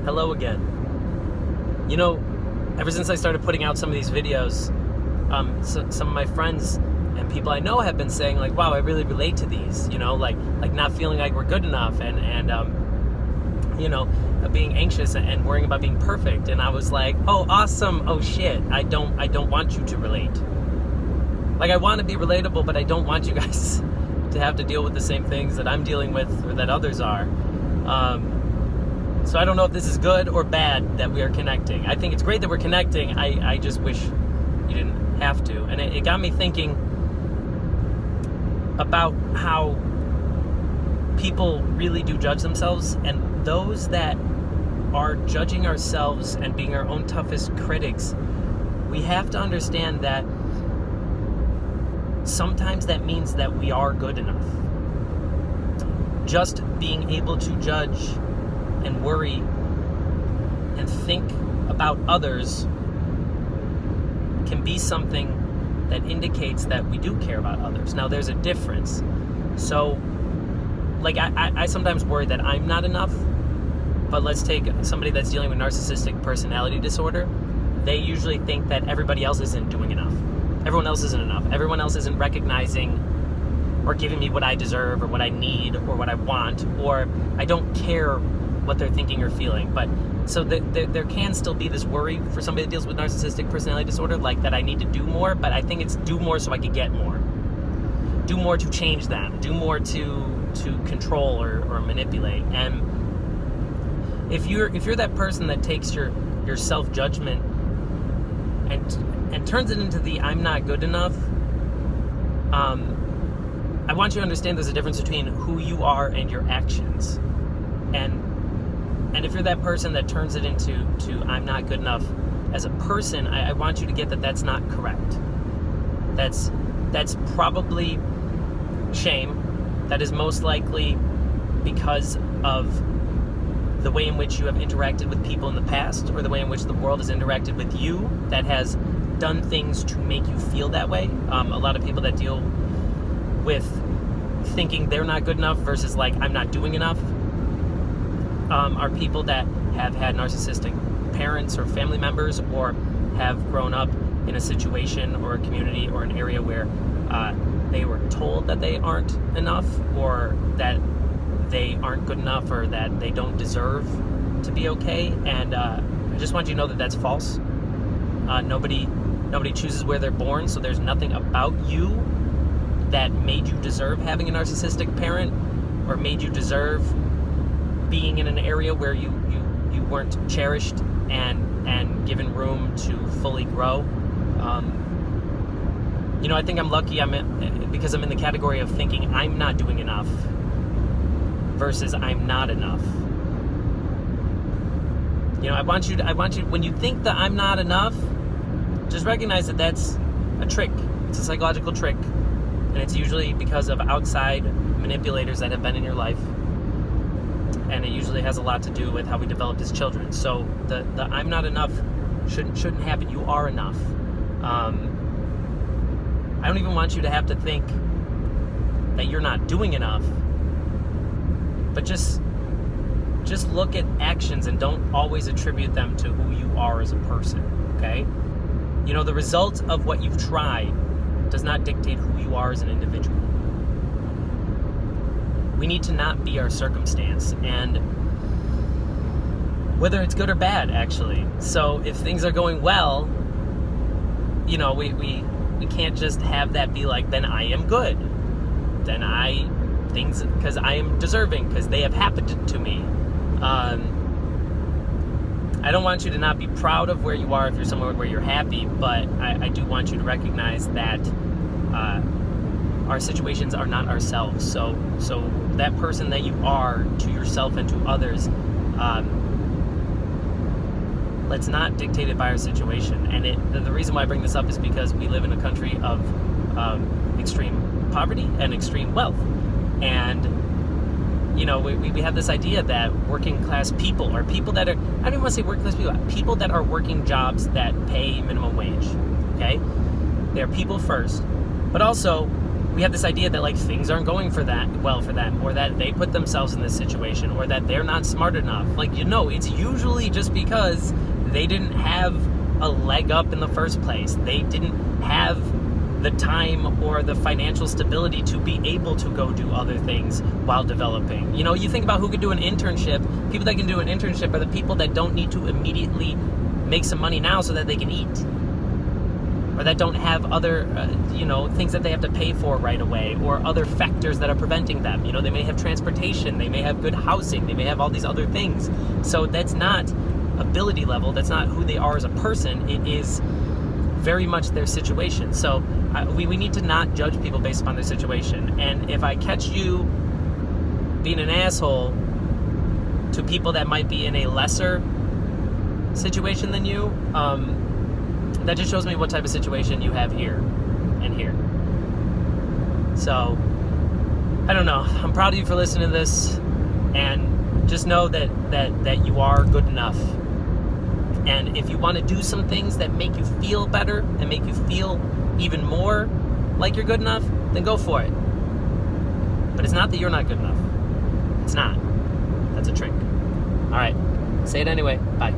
Hello again. Ever since I started putting out some of these videos, some of my friends and people I know have been saying, like, wow, I really relate to these, like not feeling like we're good enough and being anxious and worrying about being perfect. And I was like, oh, awesome. Oh, shit. I don't want you to relate. Like, I want to be relatable, but I don't want you guys to have to deal with the same things that I'm dealing with or that others are. So I don't know if this is good or bad that we are connecting. I think it's great that we're connecting. I just wish you didn't have to. And it got me thinking about how people really do judge themselves, and those that are judging ourselves and being our own toughest critics, we have to understand that sometimes that means that we are good enough. Just being able to judge and worry and think about others can be something that indicates that we do care about others. Now, there's a difference. So, like, I sometimes worry that I'm not enough, but let's take somebody that's dealing with narcissistic personality disorder. They usually think that everybody else isn't doing enough. Everyone else isn't enough. Everyone else isn't recognizing or giving me what I deserve or what I need or what I want, or I don't care what they're thinking or feeling. But so there can still be this worry for somebody that deals with narcissistic personality disorder, like that I need to do more, but I think it's do more so I can get more. Do more to change them. Do more to control or manipulate. And if you're that person that takes your self-judgment and turns it into the I'm not good enough, I want you to understand there's a difference between who you are and your actions. And if you're that person that turns it into I'm not good enough as a person, I want you to get that that's not correct. That's probably shame. That is most likely because of the way in which you have interacted with people in the past, or the way in which the world has interacted with you that has done things to make you feel that way. A lot of people that deal with thinking they're not good enough versus like I'm not doing enough are people that have had narcissistic parents or family members, or have grown up in a situation or a community or an area where they were told that they aren't enough, or that they aren't good enough, or that they don't deserve to be okay. And I just want you to know that that's false. Nobody chooses where they're born, so there's nothing about you that made you deserve having a narcissistic parent, or made you deserve being in an area where you weren't cherished and given room to fully grow. I think I'm lucky because I'm in the category of thinking I'm not doing enough versus I'm not enough. I want you when you think that I'm not enough, just recognize that that's a trick. It's a psychological trick, and it's usually because of outside manipulators that have been in your life, and it usually has a lot to do with how we developed as children. So the I'm not enough shouldn't happen. You are enough. I don't even want you to have to think that you're not doing enough, but just look at actions and don't always attribute them to who you are as a person, okay? The result of what you've tried does not dictate who you are as an individual. We need to not be our circumstance, and whether it's good or bad, actually. So if things are going well, we can't just have that be like, then I am good. Then because I am deserving, because they have happened to me. I don't want you to not be proud of where you are if you're somewhere where you're happy, but I do want you to recognize that our situations are not ourselves. So that person that you are to yourself and to others, let's not dictate it by our situation. And the reason why I bring this up is because we live in a country of extreme poverty and extreme wealth. And we have this idea that working class people are people that are, I don't even want to say working class people that are working jobs that pay minimum wage, okay? They're people first. But also, we have this idea that like things aren't going for them, or that they put themselves in this situation, or that they're not smart enough. Like, it's usually just because they didn't have a leg up in the first place. They didn't have the time or the financial stability to be able to go do other things while developing. You think about who could do an internship. People that can do an internship are the people that don't need to immediately make some money now so that they can eat, or that don't have other, things that they have to pay for right away, or other factors that are preventing them. They may have transportation, they may have good housing, they may have all these other things. So that's not ability level, that's not who they are as a person. It is very much their situation. So we need to not judge people based upon their situation. And if I catch you being an asshole to people that might be in a lesser situation than you, that just shows me what type of situation you have here and here. So, I don't know. I'm proud of you for listening to this, and just know that you are good enough. And if you want to do some things that make you feel better and make you feel even more like you're good enough, then go for it. But it's not that you're not good enough. It's not. That's a trick. All right. Say it anyway. Bye.